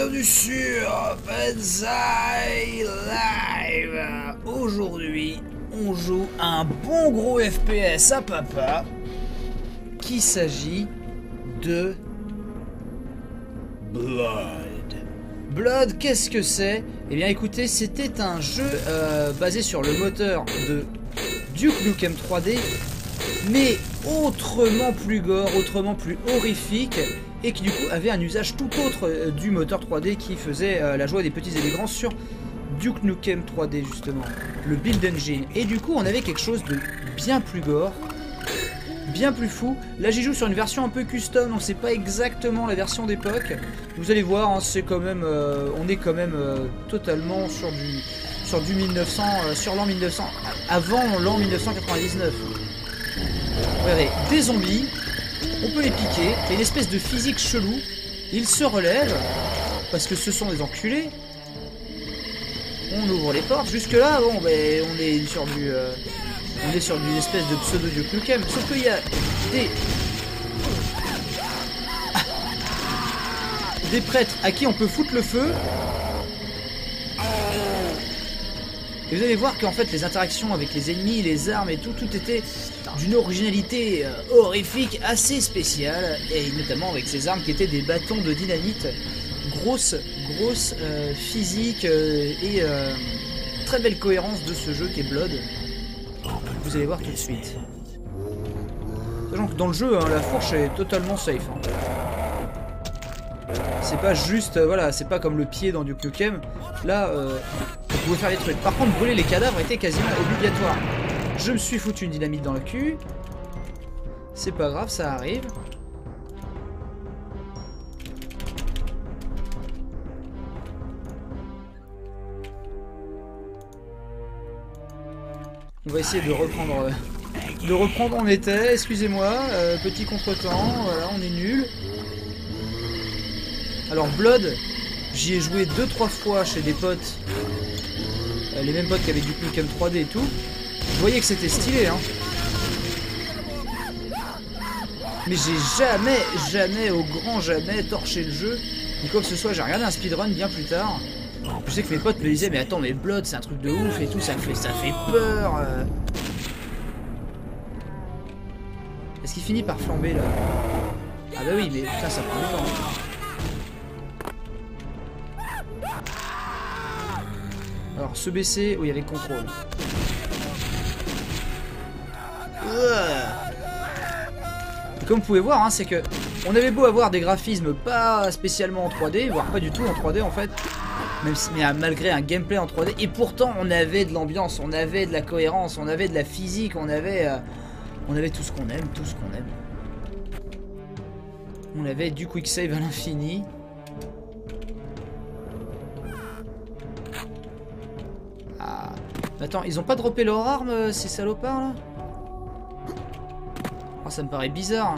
bienvenue sur Banzai Live. Aujourd'hui, on joue un bon gros FPS à papa. Qu'il s'agit de Blood. Blood, qu'est-ce que c'est? Eh bien écoutez, c'était un jeu basé sur le moteur de Duke Nukem 3D, mais autrement plus gore, autrement plus horrifique, et qui du coup avait un usage tout autre du moteur 3D qui faisait la joie des petits et des grands sur Duke Nukem 3D justement, le Build Engine. Et du coup on avait quelque chose de bien plus gore, bien plus fou. Là j'y joue sur une version un peu custom, donc c'est pas exactement la version d'époque. Vous allez voir, hein, c'est quand même, on est quand même totalement sur du 1900, sur l'an 1900, avant l'an 1999. Regardez, des zombies, on peut les piquer, il y a une espèce de physique chelou, ils se relèvent, parce que ce sont des enculés. On ouvre les portes, jusque là, bon, ben, on est sur du... on est sur une espèce de pseudo Duke Nukem, sauf qu'il y a des prêtres à qui on peut foutre le feu. Et vous allez voir qu'en fait les interactions avec les ennemis, les armes et tout était d'une originalité horrifique assez spéciale, et notamment avec ces armes qui étaient des bâtons de dynamite, grosse physique et très belle cohérence de ce jeu qui est Blood. Vous allez voir tout de suite. Sachant que dans le jeu, hein, la fourche est totalement safe. Hein. C'est pas juste, voilà, c'est pas comme le pied dans Duke Nukem. Là, vous pouvez faire des trucs. Par contre, brûler les cadavres était quasiment obligatoire. Je me suis foutu une dynamite dans le cul. C'est pas grave, ça arrive. On va essayer de reprendre où on était. Excusez-moi, petit contretemps. Voilà, on est nul. Alors Blood, j'y ai joué 2-3 fois chez des potes, les mêmes potes qui avaient du Nukem 3D et tout. Je voyais que c'était stylé, hein. Mais j'ai jamais, au grand jamais, torché le jeu, ni quoi que ce soit. J'ai regardé un speedrun bien plus tard. Je sais que mes potes me disaient, mais attends, mais Blood c'est un truc de ouf et tout, ça fait peur. Est-ce qu'il finit par flamber là? Ah bah oui, mais putain, ça prend du temps. Alors, se baisser, où il y avait le contrôle. Et comme vous pouvez voir, hein, c'est que on avait beau avoir des graphismes pas spécialement en 3D, voire pas du tout en 3D en fait, même si, mais malgré un gameplay en 3D, et pourtant on avait de l'ambiance, on avait de la cohérence, on avait de la physique, on avait tout ce qu'on aime, On avait du quick save à l'infini. Ah. Attends, ils ont pas droppé leur arme, ces salopards là? Oh, ça me paraît bizarre.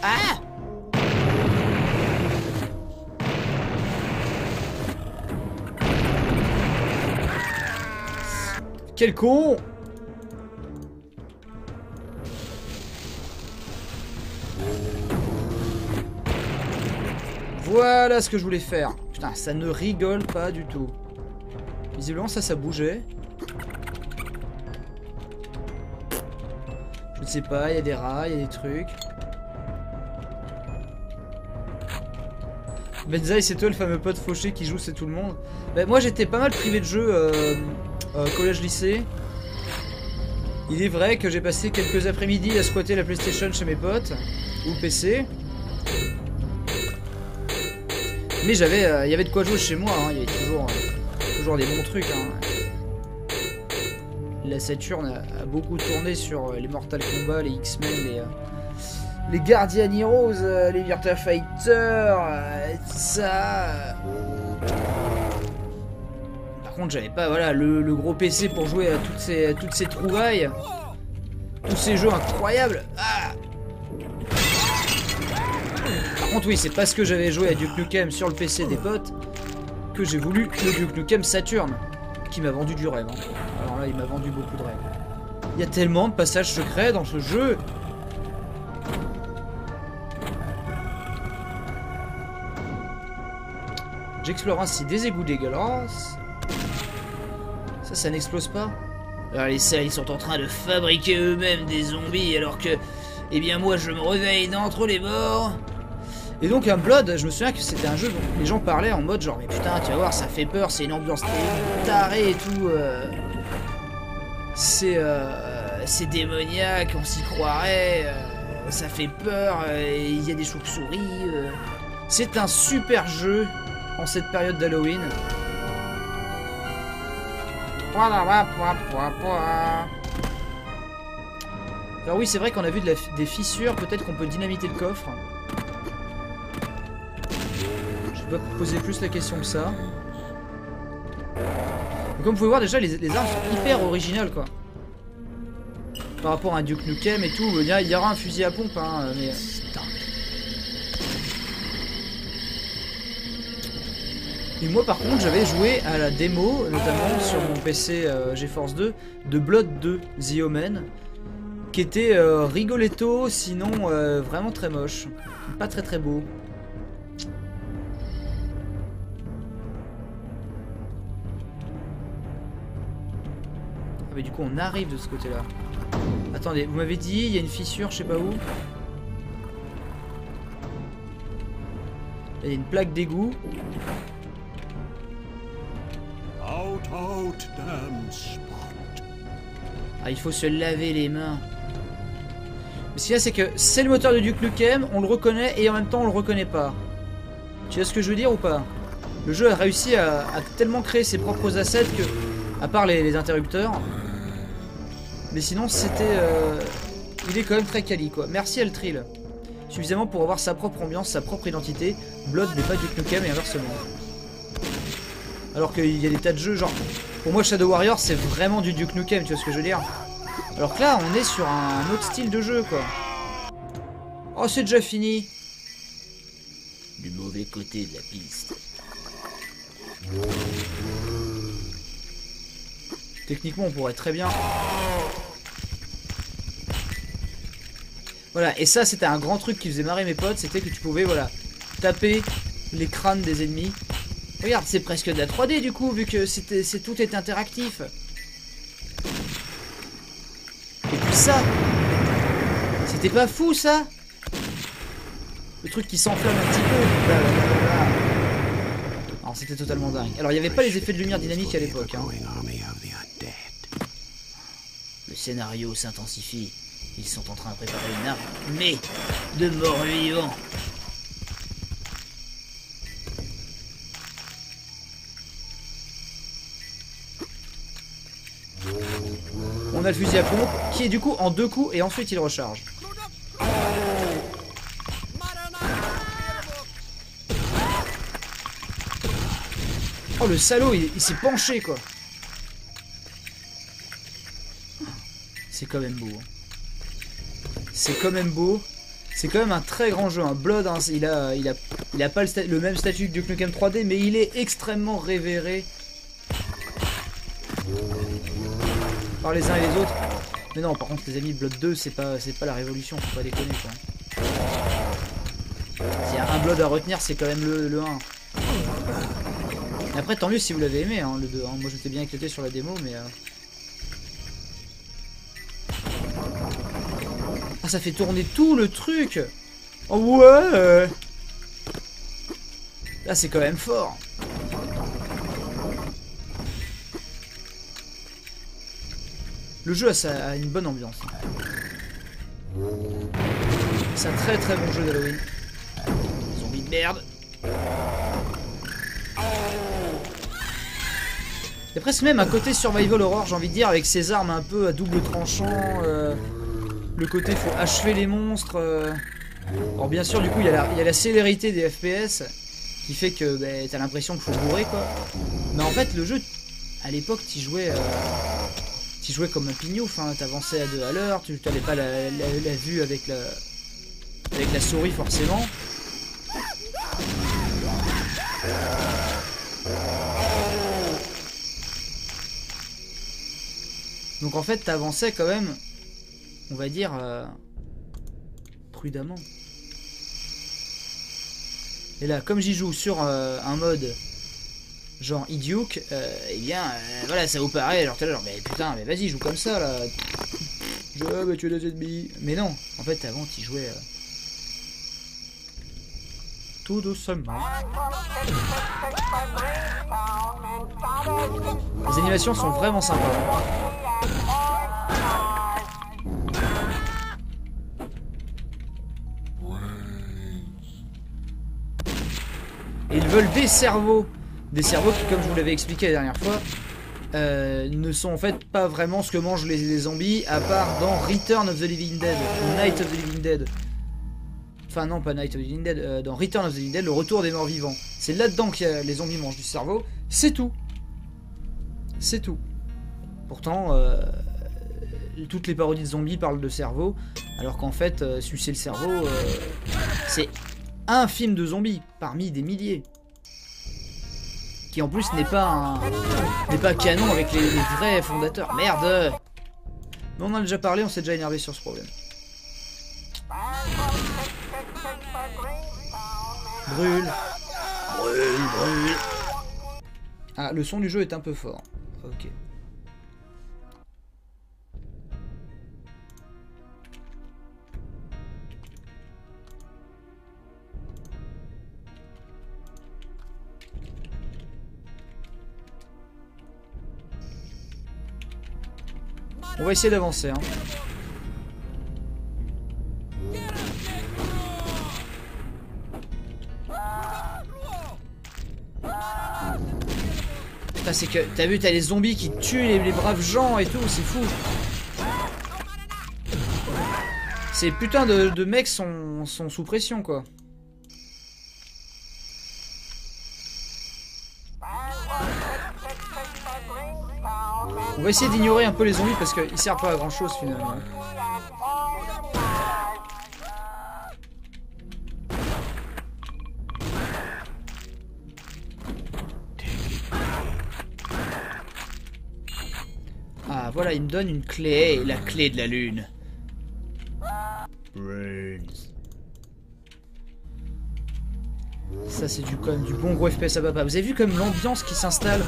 Ah! Quel con! Voilà ce que je voulais faire. Putain, ça ne rigole pas du tout. Visiblement, ça bougeait. Je ne sais pas, il y a des rats, il y a des trucs. Banzai, c'est toi le fameux pote fauché qui joue, c'est tout le monde. Bah, moi, j'étais pas mal privé de jeu collège-lycée. Il est vrai que j'ai passé quelques après-midi à squatter la PlayStation chez mes potes, ou PC. Mais il y avait de quoi jouer chez moi, hein. Il y avait toujours des bons trucs. Hein. La Saturn a beaucoup tourné sur les Mortal Kombat, les X-Men, les Guardian Heroes, les Virtua Fighter, tout ça. Par contre, j'avais pas voilà, le gros PC pour jouer à toutes ces trouvailles. Tous ces jeux incroyables. Ah, par contre, oui, c'est parce que j'avais joué à Duke Nukem sur le PC des potes que j'ai voulu le Duke Nukem Saturn, qui m'a vendu du rêve. Hein. Alors là, il m'a vendu beaucoup de rêves. Il y a tellement de passages secrets dans ce jeu. J'explore ainsi des égouts dégueulasses. Ça n'explose pas. Alors les salles, ils sont en train de fabriquer eux-mêmes des zombies alors que... Eh bien moi je me réveille d'entre les morts. Et donc un Blood, je me souviens que c'était un jeu dont les gens parlaient en mode genre mais putain tu vas voir ça fait peur, c'est une ambiance tarée et tout. C'est démoniaque, on s'y croirait, ça fait peur, il y a des chauves-souris. C'est un super jeu en cette période d'Halloween. Alors oui c'est vrai qu'on a vu des fissures, peut-être qu'on peut dynamiter le coffre. Je vais pas poser plus la question que ça. Donc, comme vous pouvez voir déjà les armes sont hyper originales quoi. Par rapport à un Duke Nukem et tout, il y aura un fusil à pompe hein, mais... Putain. Et moi par contre j'avais joué à la démo, notamment sur mon PC GeForce 2, de Blood 2, The Omen, qui était rigoletto, sinon vraiment très moche, pas très très beau. Ah mais du coup on arrive de ce côté là. Attendez, vous m'avez dit, il y a une fissure, je sais pas où. Il y a une plaque d'égout. Ah, il faut se laver les mains. Mais ce qu'il y a, c'est que c'est le moteur de Duke Nukem, on le reconnaît et en même temps on le reconnaît pas. Tu vois ce que je veux dire ou pas? Le jeu a réussi à tellement créer ses propres assets que, à part les interrupteurs, mais sinon c'était... il est quand même très quali quoi. Merci Altril. Suffisamment pour avoir sa propre ambiance, sa propre identité. Blood n'est pas Duke Nukem et inversement. Alors qu'il y a des tas de jeux, genre... Pour moi Shadow Warrior c'est vraiment du Duke Nukem, tu vois ce que je veux dire? Alors que là on est sur un autre style de jeu quoi. Oh c'est déjà fini. Du mauvais côté de la piste. Techniquement on pourrait très bien... Voilà, et ça c'était un grand truc qui faisait marrer mes potes, c'était que tu pouvais voilà taper les crânes des ennemis. Regarde, c'est presque de la 3D du coup, vu que tout est interactif. Et puis ça, c'était pas fou ça? Le truc qui s'enflamme un petit peu. Blablabla. Alors c'était totalement dingue. Alors il n'y avait pas les effets de lumière dynamique à l'époque. Hein. Le scénario s'intensifie. Ils sont en train de préparer une armée de morts-vivants. On a le fusil à pompe qui est du coup en 2 coups et ensuite il recharge. Oh le salaud, il s'est penché quoi. C'est quand même beau. C'est quand même beau. C'est quand même un très grand jeu. Hein. Blood, hein, il a pas le même statut que Duke Nukem 3D, mais il est extrêmement révéré par les uns et les autres. Mais non, par contre, les amis, Blood 2, c'est pas la révolution, faut pas déconner quoi. S'il y a un Blood à retenir, c'est quand même le 1. Et après, tant mieux si vous l'avez aimé, hein, le 2. Hein. Moi, je m'étais bien éclaté sur la démo, mais... Ah, ça fait tourner tout le truc. Oh ouais. Là, c'est quand même fort. Le jeu a une bonne ambiance. C'est un très très bon jeu d'Halloween. Zombie de merde. Il y a presque même un côté survival horror, j'ai envie de dire, avec ses armes un peu à double tranchant. Le côté faut achever les monstres. Alors bien sûr, du coup, il y a la célérité des FPS qui fait que bah, t'as l'impression qu'il faut bourrer quoi. Mais en fait, le jeu, à l'époque, t'y jouais comme un pignouf. Hein. T'avançais à 2 à l'heure, tu n'avais pas la vue avec la souris forcément. Donc en fait, t'avançais quand même, on va dire, prudemment. Et là, comme j'y joue sur un mode genre Duke, eh bien, voilà, ça vous paraît, genre, genre, mais putain, mais vas-y, joue comme ça, là. Je vais tuer des ennemis. Mais non, en fait, avant, tu jouais tout doucement. Les animations sont vraiment sympas. Et ils veulent des cerveaux. Des cerveaux qui, comme je vous l'avais expliqué la dernière fois, ne sont en fait pas vraiment ce que mangent les zombies, à part dans Return of the Living Dead, ou Night of the Living Dead. Enfin non, pas Night of the Living Dead, dans Return of the Living Dead, le retour des morts vivants. C'est là-dedans que les zombies mangent du cerveau, c'est tout. C'est tout. Pourtant, toutes les parodies de zombies parlent de cerveau, alors qu'en fait, sucer le cerveau, c'est un film de zombies, parmi des milliers. Qui en plus n'est pas canon avec les vrais fondateurs. Merde! Mais on en a déjà parlé, on s'est déjà énervé sur ce problème. Brûle! Brûle, brûle! Ah, le son du jeu est un peu fort. Ok. On va essayer d'avancer, hein. Putain, c'est que t'as vu, t'as les zombies qui tuent les braves gens et tout, c'est fou. Ces putains de mecs sont sous pression, quoi. On va essayer d'ignorer un peu les zombies parce qu'ils servent pas à grand chose finalement. Ah voilà, il me donne une clé, la clé de la lune. Ça c'est du bon gros FPS à papa. Vous avez vu comme l'ambiance qui s'installe?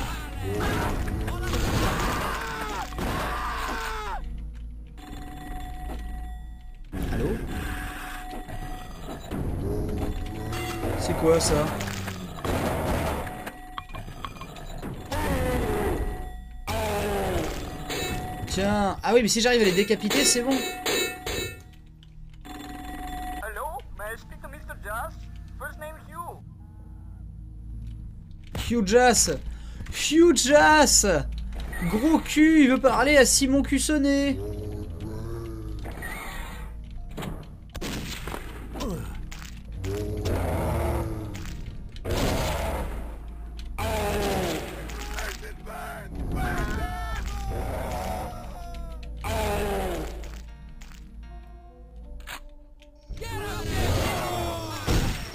Allô? C'est quoi ça? Tiens. Ah oui, mais si j'arrive à les décapiter, c'est bon. Hello, may I speak to Mr. Jas? First name Hugh. Hugh Jas. Hugh Jas. Gros cul, il veut parler à Simon Cussonnet.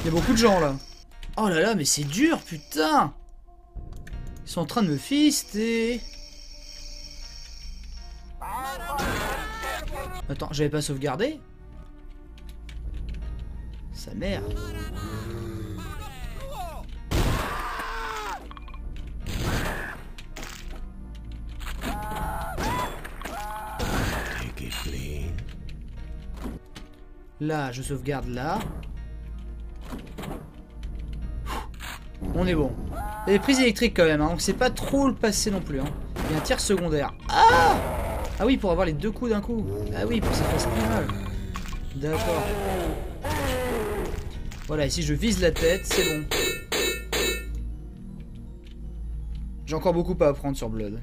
Il y a beaucoup de gens là. Oh là là, mais c'est dur, putain. Ils sont en train de me fister. Attends, j'avais pas sauvegardé? Sa mère. Là, je sauvegarde là. On est bon. Il y a des prises électriques quand même, hein, donc c'est pas trop le passé non plus. Hein. Il y a un tir secondaire. Ah! Ah oui, pour avoir les deux coups d'un coup. Ah oui, pour que ça fasse plus mal. D'accord. Voilà, ici je vise la tête, c'est bon. J'ai encore beaucoup à apprendre sur Blood.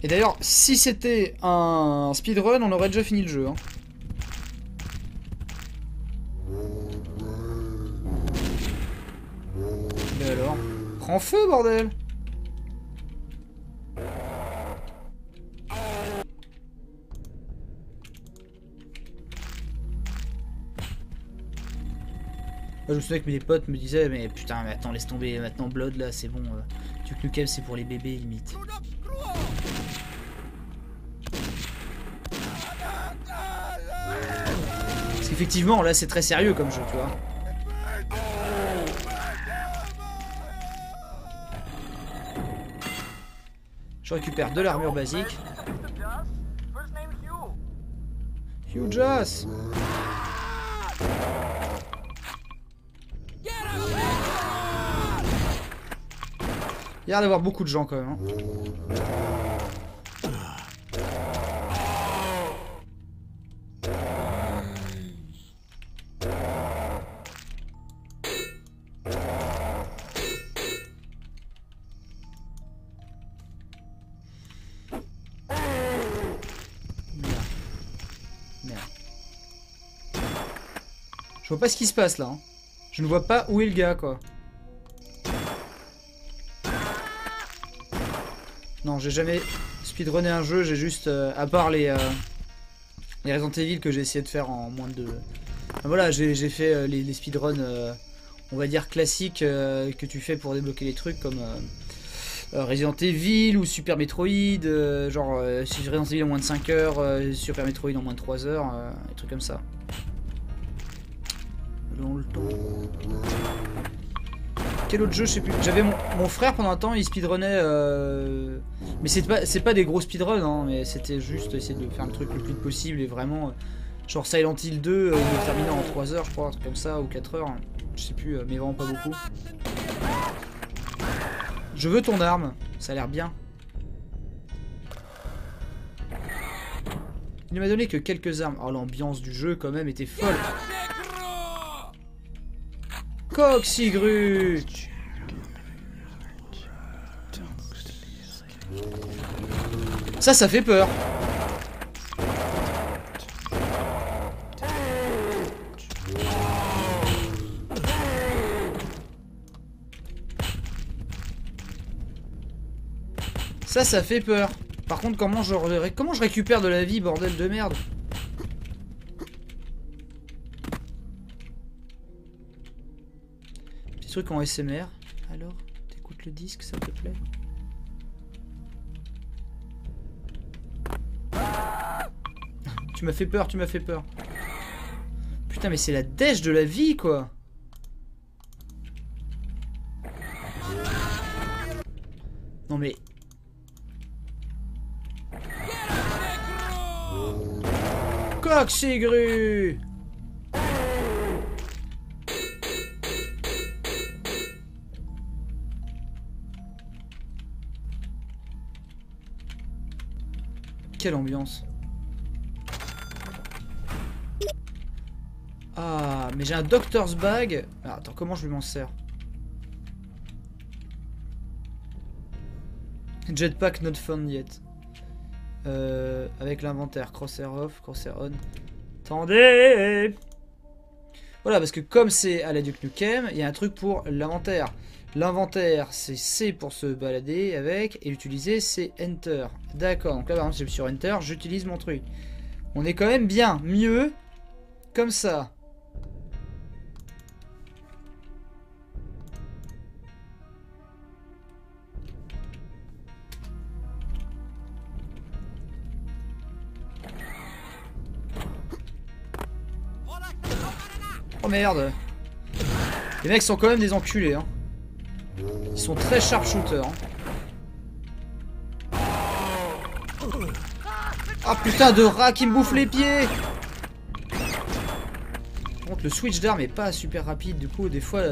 Et d'ailleurs, si c'était un speedrun, on aurait déjà fini le jeu. Hein. Mais alors, prends feu, bordel! Je me souviens que mes potes me disaient, mais putain, mais attends, laisse tomber, maintenant Blood là, c'est bon. Duke Nukem, c'est pour les bébés limite. Parce qu'effectivement, là, c'est très sérieux comme jeu, tu vois. Je récupère de l'armure basique. Mr. Joss? First name Hugh. Hugh Joss. Il y a l'air d'avoir beaucoup de gens quand même. Hein. Merde. Je vois pas ce qui se passe là. Hein. Je ne vois pas où est le gars quoi. Non, j'ai jamais speedrunné un jeu, j'ai juste, à part les Resident Evil que j'ai essayé de faire en moins de... Enfin, voilà, j'ai fait les speedruns, on va dire classiques, que tu fais pour débloquer les trucs comme Resident Evil ou Super Metroid, genre Resident Evil en moins de 5 heures, Super Metroid en moins de 3 heures, des trucs comme ça. Dans le temps... Quel autre jeu, je sais plus. J'avais mon frère pendant un temps, il speedrunnait. Mais c'est pas des gros speedruns, hein, mais c'était juste essayer de faire le truc le plus vite possible et vraiment. Genre Silent Hill 2, de terminer en 3 heures, je crois, un truc comme ça, ou 4 heures. Je sais plus, mais vraiment pas beaucoup. Je veux ton arme, ça a l'air bien. Il ne m'a donné que quelques armes. Oh, l'ambiance du jeu, quand même, était folle. Coxigru. Ça fait peur. Ça fait peur. Par contre, comment je récupère de la vie, bordel de merde? Petit truc en SMR. Alors, t'écoutes le disque, ça te plaît? Tu m'as fait peur, tu m'as fait peur. Putain, mais c'est la dèche de la vie, quoi. Non, mais... Coxigru. Quelle ambiance. Ah, mais j'ai un Doctor's Bag. Ah, attends, comment je m'en sers? Jetpack not found yet. Avec l'inventaire, crosshair off, crosshair on. Attendez. Voilà, parce que comme c'est à la Duke Nukem, il y a un truc pour l'inventaire. L'inventaire, c'est C pour se balader avec, et utiliser, c'est Enter. D'accord, donc là, par exemple, si je suis sur Enter, j'utilise mon truc. On est quand même bien, mieux, comme ça. Oh merde. Les mecs sont quand même des enculés, hein. Ils sont très sharpshooters. Hein. Ah putain de rat qui me bouffe les pieds. Par contre le switch d'arme est pas super rapide, du coup des fois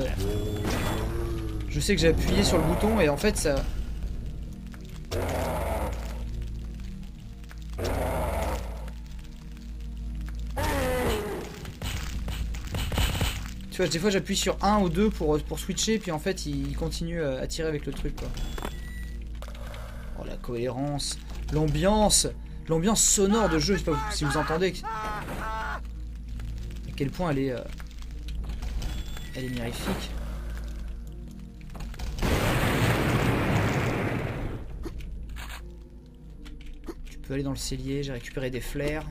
je sais que j'ai appuyé sur le bouton et en fait ça... Tu vois, des fois j'appuie sur 1 ou 2 pour switcher, puis en fait il continue à tirer avec le truc quoi. Oh la cohérence, l'ambiance sonore de jeu, je sais pas si vous entendez à quel point elle est mirifique. Tu peux aller dans le cellier, j'ai récupéré des flares.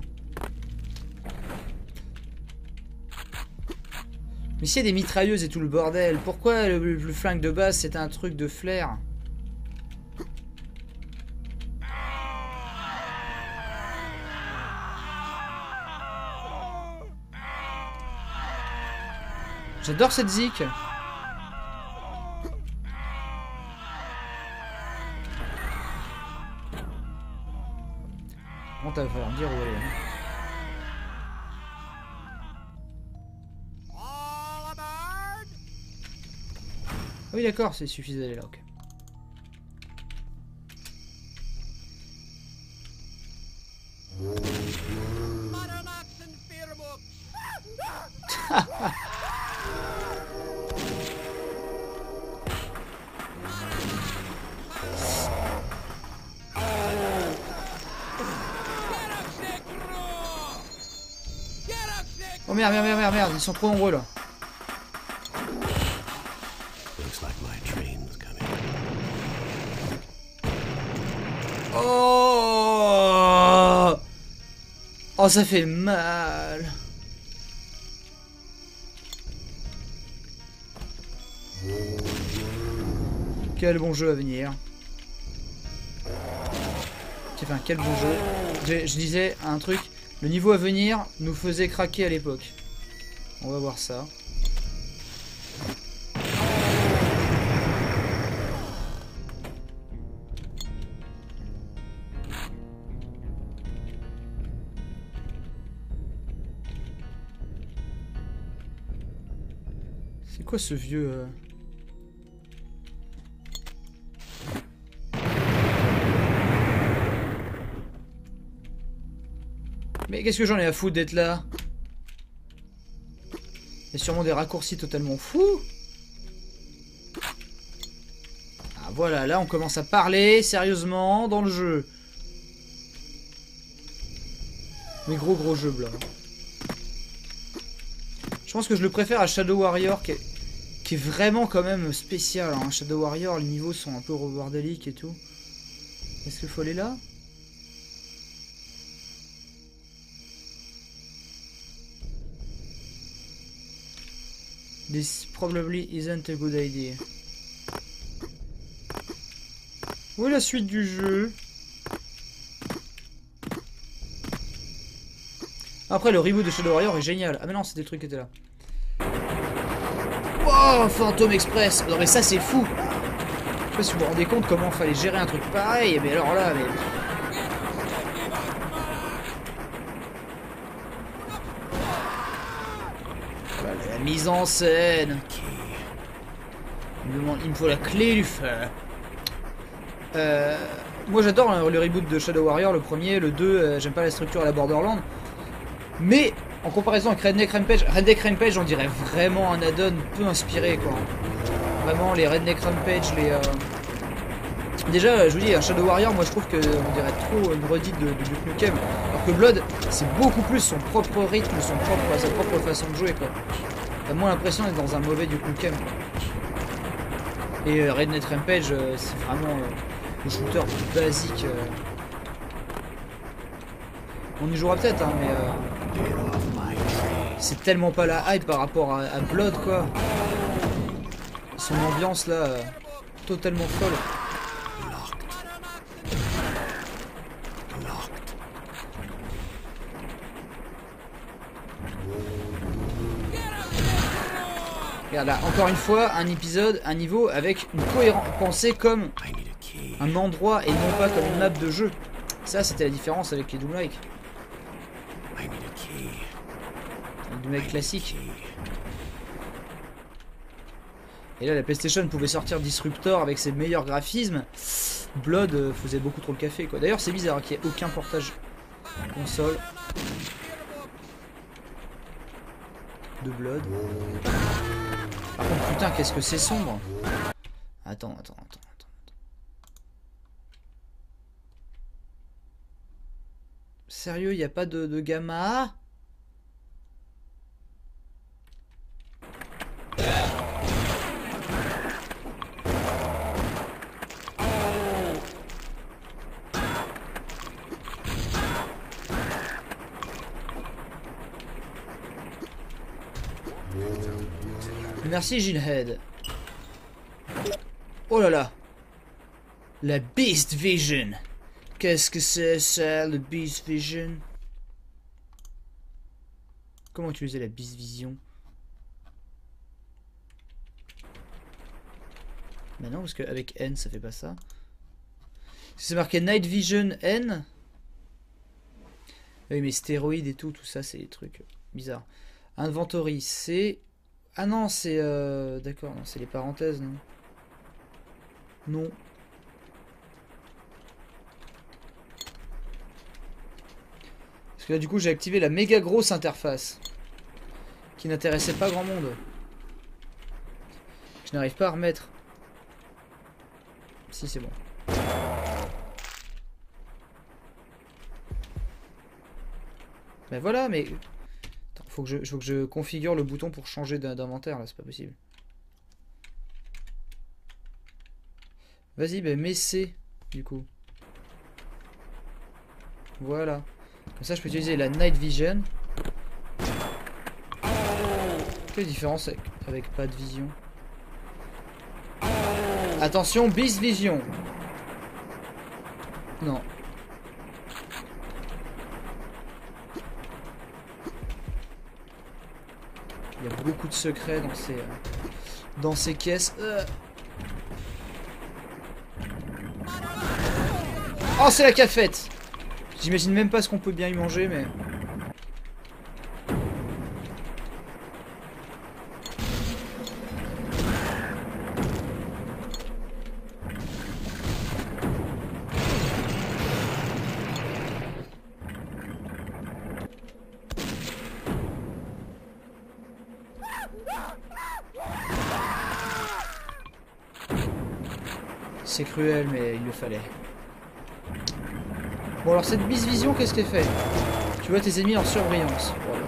Mais s'il y a des mitrailleuses et tout le bordel, pourquoi le flingue de base c'était un truc de flair? J'adore cette zik. Bon, t'as falloir me dire où aller. Hein. Ah oui d'accord, c'est suffisant d'aller là, ok. Oh merde, merde, merde, merde, merde, ils sont trop nombreux là. Oh, oh, ça fait mal. Quel bon jeu à venir. Enfin, quel bon jeu. Je disais un truc. Le niveau à venir nous faisait craquer à l'époque. On va voir ça. C'est quoi ce vieux... Mais qu'est-ce que j'en ai à foutre d'être là? Il y a sûrement des raccourcis totalement fous. Ah voilà, là on commence à parler sérieusement dans le jeu. Mais gros jeu blanc. Je pense que je le préfère à Shadow Warrior qui est vraiment quand même spécial. Hein. Shadow Warrior, les niveaux sont un peu bordéliques et tout. Est-ce qu'il faut aller là? This probably isn't a good idea. Où est la suite du jeu? Après, le reboot de Shadow Warrior est génial. Ah mais non, c'était le truc qui était là. Wow, Phantom Express. Non mais ça c'est fou. Je sais pas si vous vous rendez compte comment il fallait gérer un truc pareil. Mais alors là, mais... Voilà, la mise en scène. Il me faut la clé du feu. Moi j'adore le reboot de Shadow Warrior, le premier, le 2, j'aime pas la structure à la Borderlands. Mais en comparaison avec Redneck Rampage, on dirait vraiment un add-on peu inspiré quoi. Vraiment les Redneck Rampage, les... Déjà je vous dis, Shadow Warrior, moi je trouve qu'on dirait trop une redite de Duke Nukem. Alors que Blood, c'est beaucoup plus son propre rythme, sa propre façon de jouer quoi. T'as moins l'impression d'être dans un mauvais Duke Nukem. Et Redneck Rampage, c'est vraiment le shooter plus basique. On y jouera peut-être, hein, mais c'est tellement pas la hype par rapport à Blood, quoi. Son ambiance là, totalement folle. Regarde là, encore une fois, un épisode, un niveau avec une cohérence pensée comme un endroit et non pas comme une map de jeu. Ça, c'était la différence avec les Doom-like. Les Doom-like classiques. Et là, la PlayStation pouvait sortir Disruptor avec ses meilleurs graphismes. Blood faisait beaucoup trop le café, quoi. D'ailleurs, c'est bizarre qu'il n'y ait aucun portage console de Blood. Par contre, putain, qu'est-ce que c'est sombre. Attends. Sérieux, il n'y a pas de gamma? Merci Gilhead. Oh là là. La Beast Vision. Qu'est-ce que c'est ça, le Beast Vision? Comment utiliser la Beast Vision? Mais non, parce qu'avec N ça fait pas ça. C'est marqué Night Vision N. Oui, mais stéroïdes et tout ça, c'est des trucs bizarres. Inventory, c'est... Ah non, c'est... D'accord, non, c'est les parenthèses, non? Non. Parce que là, du coup, j'ai activé la méga grosse interface. Qui n'intéressait pas grand monde. Je n'arrive pas à remettre. Si, c'est bon. Ben voilà, mais... Attends, faut que je configure le bouton pour changer d'inventaire, là, c'est pas possible. Vas-y, ben mets C, du coup. Voilà. Comme ça, je peux utiliser la Night Vision. Quelle différence avec pas de vision? Attention, Beast Vision. Non. Il y a beaucoup de secrets dans ces caisses. Oh, c'est la cafette. J'imagine même pas ce qu'on peut bien y manger, mais... C'est cruel, mais il le fallait. Bon, alors cette Beast Vision, qu'est-ce qu'elle fait? Tu vois tes ennemis en surbrillance. Voilà.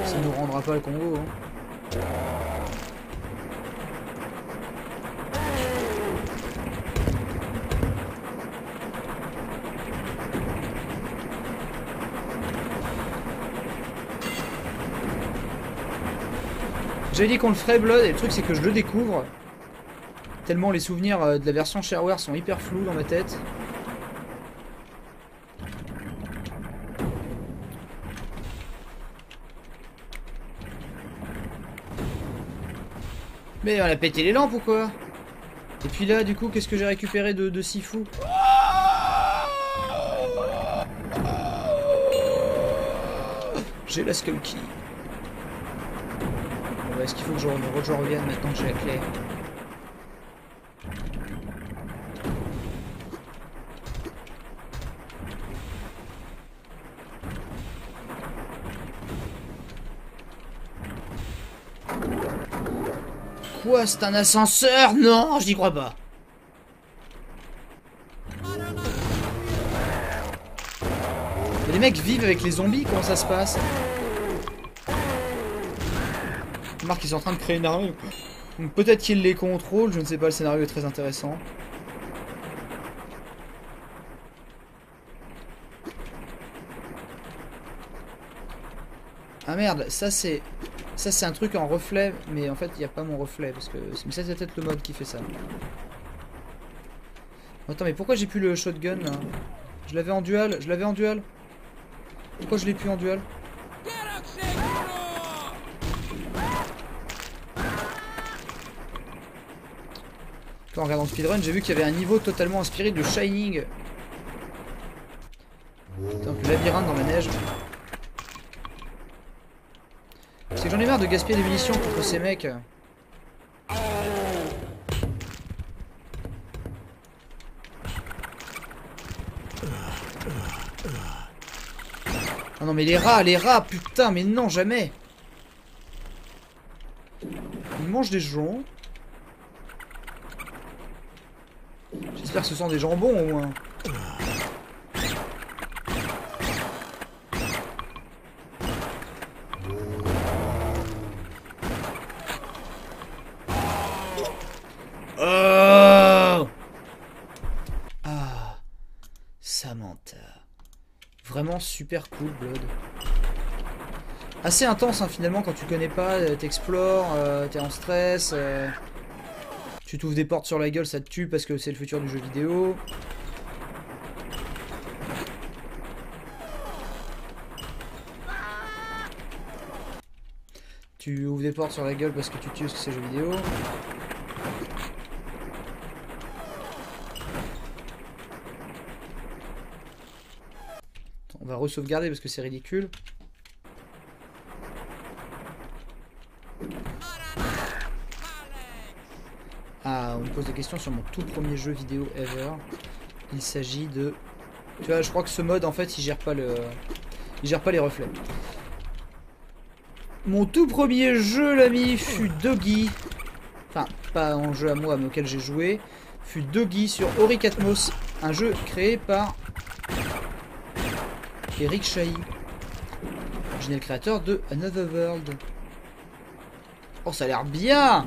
Ça nous rendra pas le Congo, hein. J'avais dit qu'on le ferait Blood, et le truc c'est que je le découvre. Tellement les souvenirs de la version shareware sont hyper flous dans ma tête. Mais on a pété les lampes ou quoi? Et puis là du coup qu'est-ce que j'ai récupéré de si fou? J'ai la Skull Key. Bon, est-ce qu'il faut que je revienne maintenant que j'ai la clé? Quoi, c'est un ascenseur? Non, je n'y crois pas. Mais les mecs vivent avec les zombies, comment ça se passe? Remarque qu'ils sont en train de créer une armée. Donc peut-être qu'ils les contrôlent, je ne sais pas, le scénario est très intéressant. Ah merde, ça c'est un truc en reflet, mais en fait il n'y a pas mon reflet, parce que ça c'est peut-être le mode qui fait ça. Attends, mais pourquoi j'ai plus le shotgun là? Je l'avais en dual, Pourquoi je l'ai plus en dual? En regardant le speedrun, j'ai vu qu'il y avait un niveau totalement inspiré de Shining. Putain, le labyrinthe dans la neige. C'est que j'en ai marre de gaspiller des munitions contre ces mecs. Oh non mais les rats, putain, mais non, jamais. Ils mangent des gens. J'espère que ce sont des jambons au moins. Oh ah, Samantha. Vraiment super cool, Blood. Assez intense hein, finalement quand tu connais pas, t'explores, t'es en stress, tu t'ouvres des portes sur la gueule, ça te tue parce que c'est le futur du jeu vidéo. Tu ouvres des portes sur la gueule parce que tu tues parce que c'est jeu vidéo. On va re-sauvegarder parce que c'est ridicule. Ah, on me pose des questions sur mon tout premier jeu vidéo ever. Il s'agit de... Tu vois, je crois que ce mode, en fait, il gère pas les reflets. Mon tout premier jeu, l'ami, fut Doggy. Enfin, pas un jeu à moi, mais auquel j'ai joué. Fut Doggy sur Ori Catmos. Un jeu créé par Eric Chahi, original créateur de Another World. Oh, ça a l'air bien!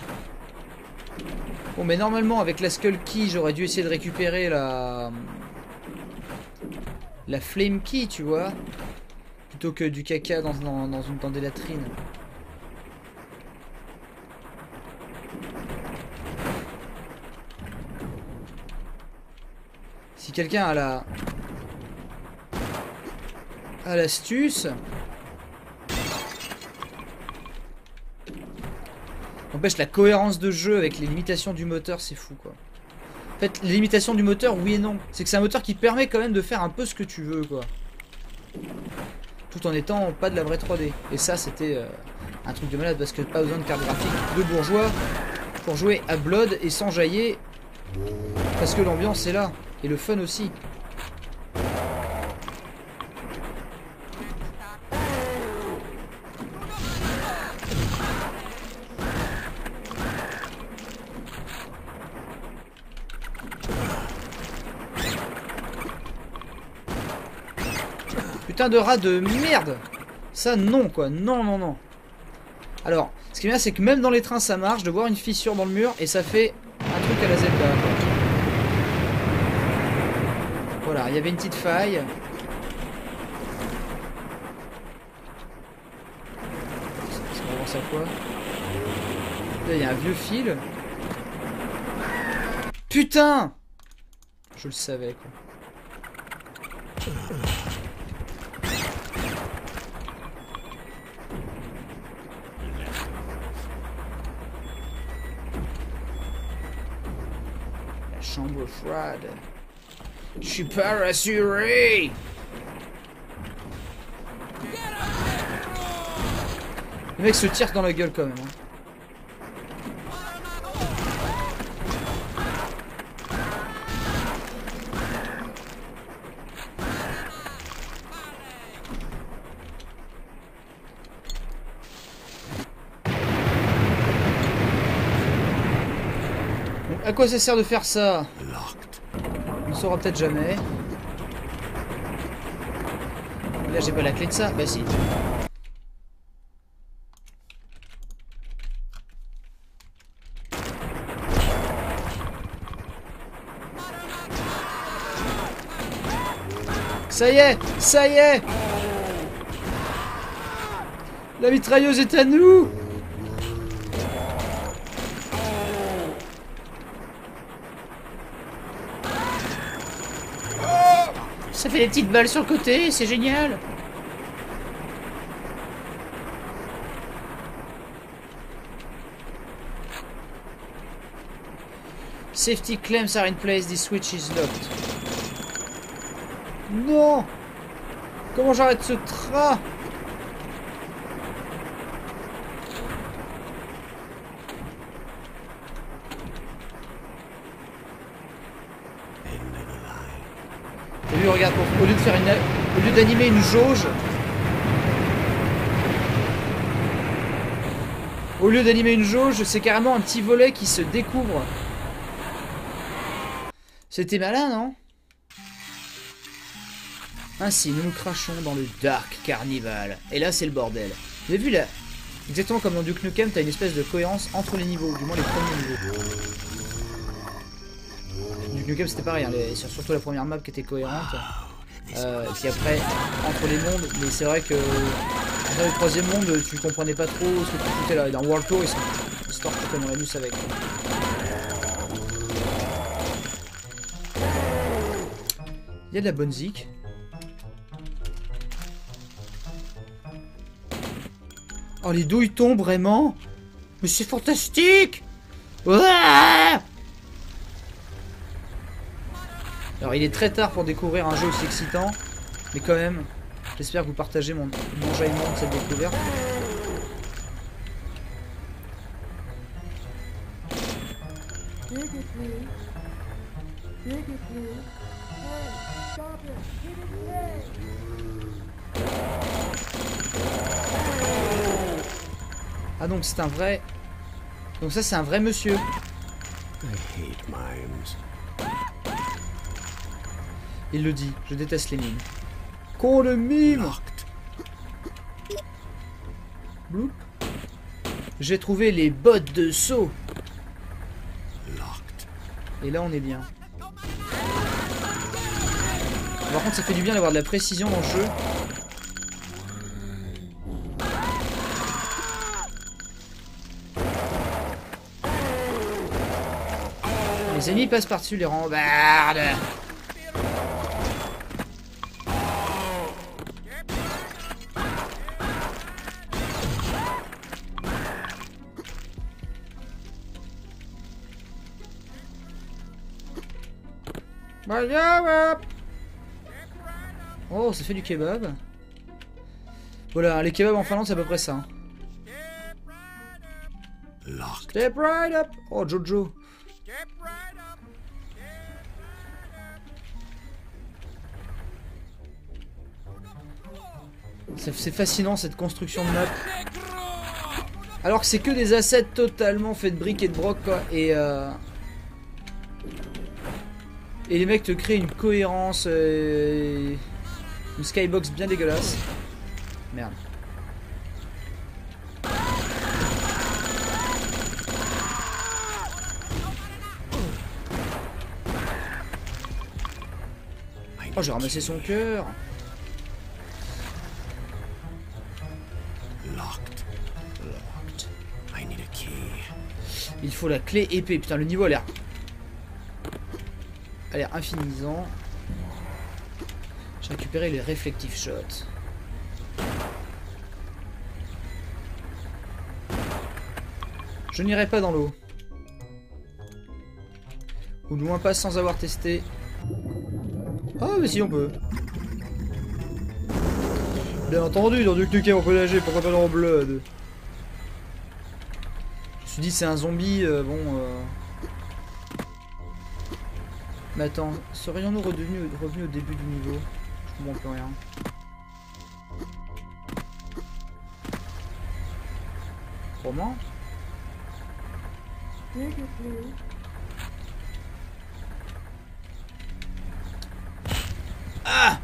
Bon, mais normalement, avec la Skull Key, j'aurais dû essayer de récupérer la Flame Key, tu vois. Plutôt que du caca dans des latrines. Si quelqu'un a l'astuce... N'empêche, la cohérence de jeu avec les limitations du moteur, c'est fou, quoi. En fait, les limitations du moteur, oui et non. C'est que c'est un moteur qui permet quand même de faire un peu ce que tu veux, quoi. Tout en étant pas de la vraie 3D. Et ça, c'était un truc de malade, parce que pas besoin de carte graphique de bourgeois pour jouer à Blood et s'enjailler. Parce que l'ambiance est là. Et le fun aussi. Putain de rat de merde! Ça non quoi, non non non. Alors, ce qui est bien c'est que même dans les trains ça marche, de voir une fissure dans le mur et ça fait un truc à la Zelda. Voilà, il y avait une petite faille. Ça avance à quoi? Là il y a un vieux fil. Putain! Je le savais quoi. La chambre froide. Je suis pas rassuré. Le mec se tire dans la gueule quand même. Hein. À quoi ça sert de faire ça? On ne saura peut-être jamais. Là j'ai pas la clé de ça. Bah si. Ça y est! Ça y est! La mitrailleuse est à nous! Ça fait des petites balles sur le côté, c'est génial. Safety clamps are in place, this switch is locked. Non! Comment j'arrête ce train? Lui, regarde, au lieu de faire au lieu d'animer une jauge, c'est carrément un petit volet qui se découvre. C'était malin, non? Ainsi, nous nous crachons dans le Dark Carnival. Et là, c'est le bordel. Vous avez vu là? Exactement comme dans Duke Nukem, t'as une espèce de cohérence entre les niveaux, du moins les premiers niveaux. Duke Nukem c'était pareil, hein, surtout la première map qui était cohérente. Et puis après, entre les mondes, mais c'est vrai que dans le troisième monde, tu comprenais pas trop ce que tu foutais là. Dans World Tour, ils se torchent totalement la nuit avec. Il y a de la bonne zik. Oh, les douilles tombent vraiment. Mais c'est fantastique. Ouah! Alors il est très tard pour découvrir un jeu aussi excitant, mais quand même, J'espère que vous partagez mon enjaillement de cette découverte. Ah donc c'est un vrai... Donc ça c'est un vrai monsieur. Il le dit, je déteste les mimes. Con de mime. Bloop. J'ai trouvé les bottes de saut. Et là on est bien. Par contre ça fait du bien d'avoir de la précision dans le jeu. Les ennemis passent par-dessus les rambardes. Oh, ça fait du kebab. Voilà, les kebabs en Finlande, c'est à peu près ça. Step right up. Oh, Jojo. C'est fascinant cette construction de map. Alors que c'est que des assets totalement faits de briques et de broc, quoi. Et les mecs te créent une cohérence, une skybox bien dégueulasse. Merde. Oh, j'ai ramassé son cœur. Il faut la clé épée. Putain, le niveau a l'air infinisant. J'ai récupéré les reflective shots. Je n'irai pas dans l'eau. Ou du moins pas sans avoir testé. Ah mais si on peut. Bien entendu, dans Duke Nukem on peut nager, pourquoi pas dans Blood. Je me suis dit c'est un zombie, Mais attends, serions-nous revenus au début du niveau? Je comprends plus rien. Comment? Ah!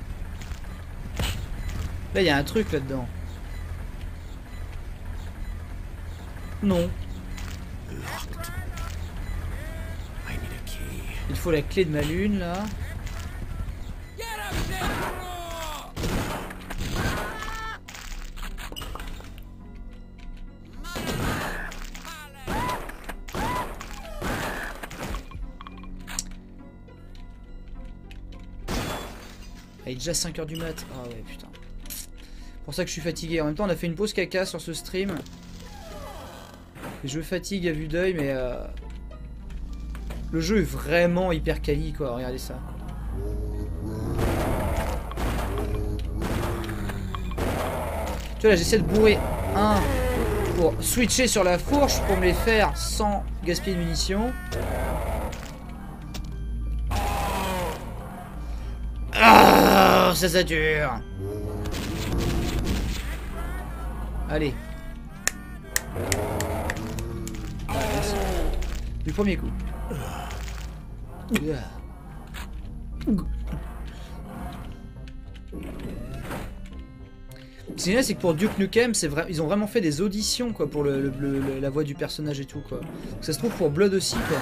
Là, il y a un truc là-dedans. Non. Il faut la clé de ma lune, là. Ah, il est déjà 5h du mat. Ah ouais, putain. Pour ça que je suis fatigué. En même temps, on a fait une pause caca sur ce stream. Et je fatigue à vue d'œil, mais... Le jeu est vraiment hyper quali, quoi. Regardez ça. Tu vois, là, j'essaie de bourrer un pour switcher sur la fourche pour me les faire sans gaspiller de munitions. Ah, ça sature. Allez. Ah, merci. Du premier coup. Ce qui est bien, c'est que pour Duke Nukem, ils ont vraiment fait des auditions quoi, pour la voix du personnage et tout quoi. Donc, ça se trouve pour Blood aussi quoi.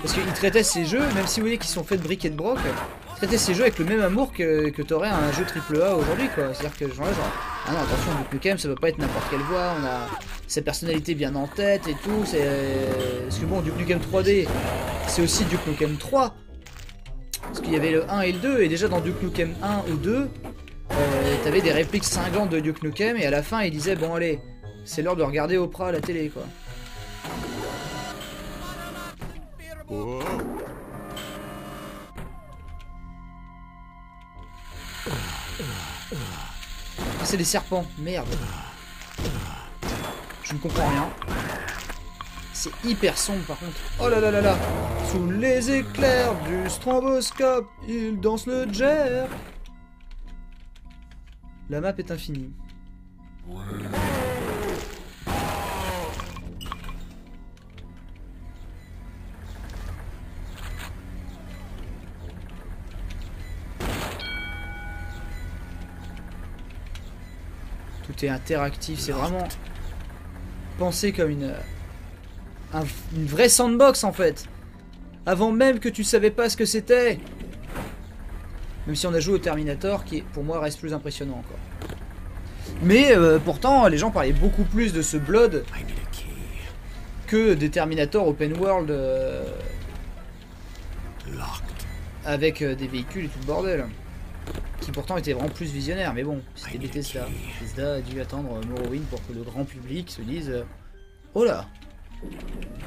Parce qu'ils traitaient ces jeux, même si vous voyez qu'ils sont faits de briques et de broc, ils traitaient ces jeux avec le même amour que t'aurais un jeu AAA aujourd'hui quoi. C'est-à-dire que genre, ah non attention, Duke Nukem ça peut pas être n'importe quelle voix, on a sa personnalité bien en tête et tout. Parce que bon, Duke Nukem 3D, c'est aussi Duke Nukem 3. Parce qu'il y avait le 1 et le 2, et déjà dans Duke Nukem 1 ou 2, t'avais des répliques cinglantes de Duke Nukem, et à la fin il disait bon allez, c'est l'heure de regarder Oprah à la télé quoi. Oh. c'est des serpents. Merde. Je ne comprends rien. C'est hyper sombre par contre. Oh là là là là. Sous les éclairs du stroboscope, il danse le jerk. La map est infinie. Tout est interactif, c'est vraiment pensé comme une vraie sandbox en fait. Avant même que tu savais pas ce que c'était. Même si on a joué au Terminator, qui pour moi reste plus impressionnant encore. Mais pourtant, les gens parlaient beaucoup plus de ce Blood que des Terminator Open World avec des véhicules et tout le bordel. Qui pourtant étaient vraiment plus visionnaires. Mais bon, c'était Bethesda. Bethesda a dû attendre Morrowind pour que le grand public se dise oh là,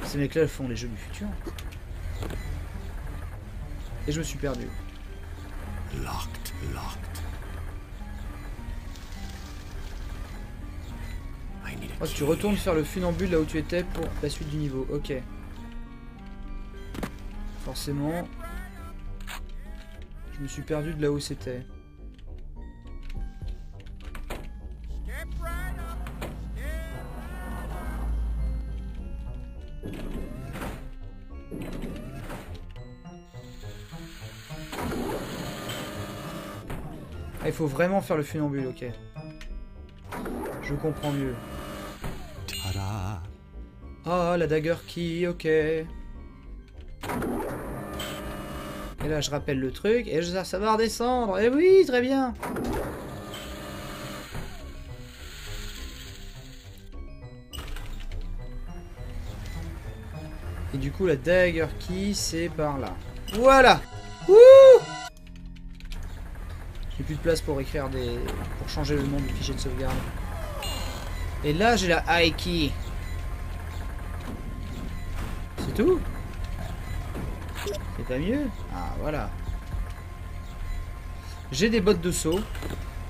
ces mecs-là font les jeux du futur. Et je me suis perdu. Oh, tu retournes faire le funambule là où tu étais pour la suite du niveau. Ok. Forcément. Je me suis perdu de là où c'était. Ah, il faut vraiment faire le funambule, ok. Je comprends mieux. Ah, la dagger key, ok. Et là, je rappelle le truc, et ça va redescendre. Et oui, très bien. Et du coup, la dagger key, c'est par là. Voilà. Wouh! J'ai plus de place pour écrire pour changer le nom du fichier de sauvegarde. Et là, j'ai la high key. C'est tout? C'est pas mieux? Ah, voilà. J'ai des bottes de saut.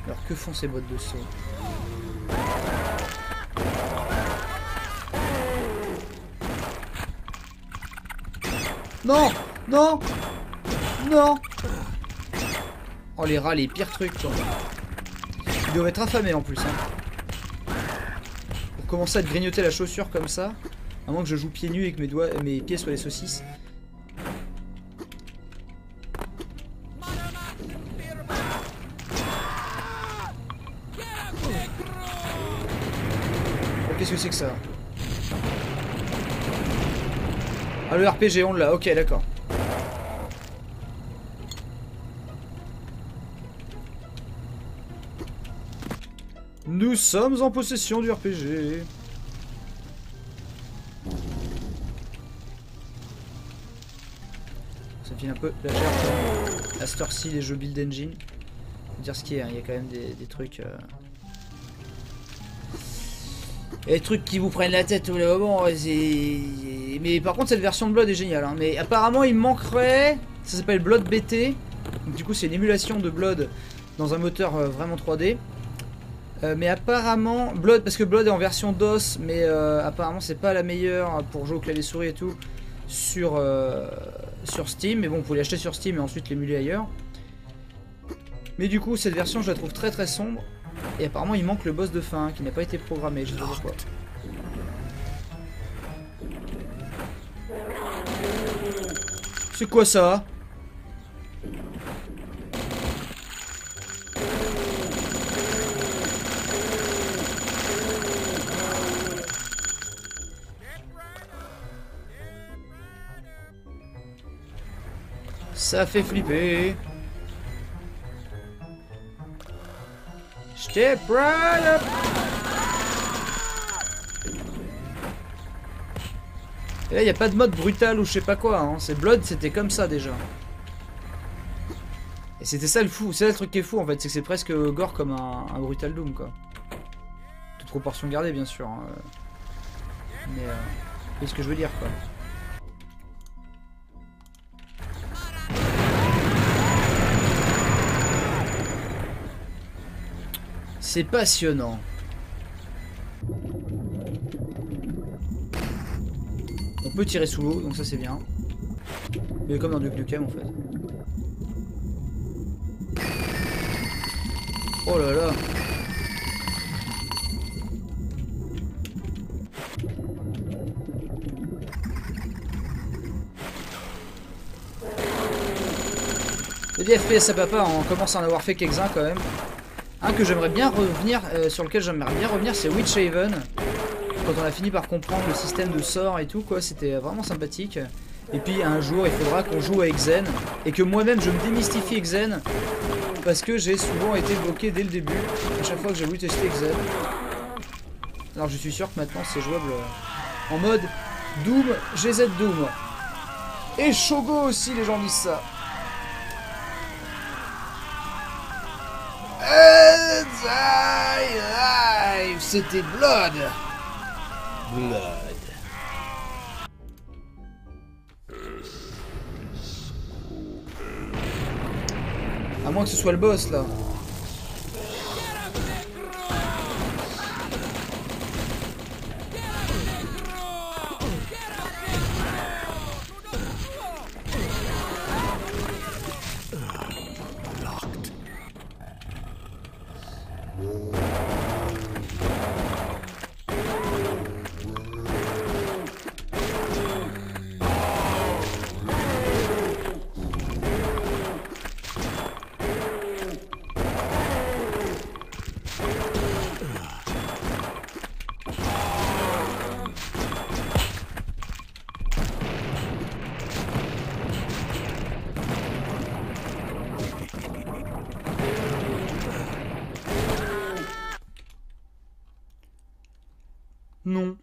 Alors, que font ces bottes de saut? Non! Non! Non! Oh, les rats, les pires trucs, quoi. Ils doivent être affamés, en plus, hein. Pour commencer à te grignoter la chaussure comme ça, à moins que je joue pieds nus et que mes pieds soient les saucisses. Oh, qu'est-ce que c'est que ça? Ah, le RPG, on l'a. Ok, d'accord. Nous sommes en possession du RPG. Ça file un peu la gerbe à cette heure-ci, les jeux build engine. Faut dire ce qu'il y a, il y a quand même des trucs... Et des trucs qui vous prennent la tête tous les moments. Mais par contre, cette version de Blood est géniale. Hein. Mais apparemment, il manquerait... Ça s'appelle Blood BT. Donc, du coup, c'est une émulation de Blood dans un moteur vraiment 3D. Mais apparemment, Blood, parce que Blood est en version DOS, mais apparemment c'est pas la meilleure pour jouer au clavier souris et tout sur Steam. Mais bon, vous pouvez l'acheter sur Steam et ensuite l'émuler ailleurs. Mais du coup, cette version, je la trouve très très sombre. Et apparemment, il manque le boss de fin qui n'a pas été programmé. Je sais pas pourquoi. C'est quoi ça? Ça fait flipper. Step right up. Et là, il n'y a pas de mode brutal ou je sais pas quoi. Hein. C'est Blood, c'était comme ça déjà. Et c'était ça le fou. C'est ça le truc qui est fou en fait. C'est que c'est presque gore comme un Brutal Doom quoi. Toute proportion gardée bien sûr. Hein. Mais c'est ce que je veux dire quoi. C'est passionnant. On peut tirer sous l'eau, donc ça c'est bien. Mais comme dans Duke Nukem en fait. Oh là là. Et des FPS à papa, on commence à en avoir fait quelques-uns quand même. Un que j'aimerais bien revenir, sur lequel j'aimerais bien revenir, c'est Witchhaven. Quand on a fini par comprendre le système de sorts et tout, quoi, c'était vraiment sympathique. Et puis un jour, il faudra qu'on joue à Xen et que moi-même je me démystifie Xen parce que j'ai souvent été bloqué dès le début à chaque fois que j'ai voulu tester Xen. Alors je suis sûr que maintenant c'est jouable en mode Doom, GZ Doom. Et Shogo aussi, les gens disent ça. C'était Blood. Blood. À moins que ce soit le boss là. Non.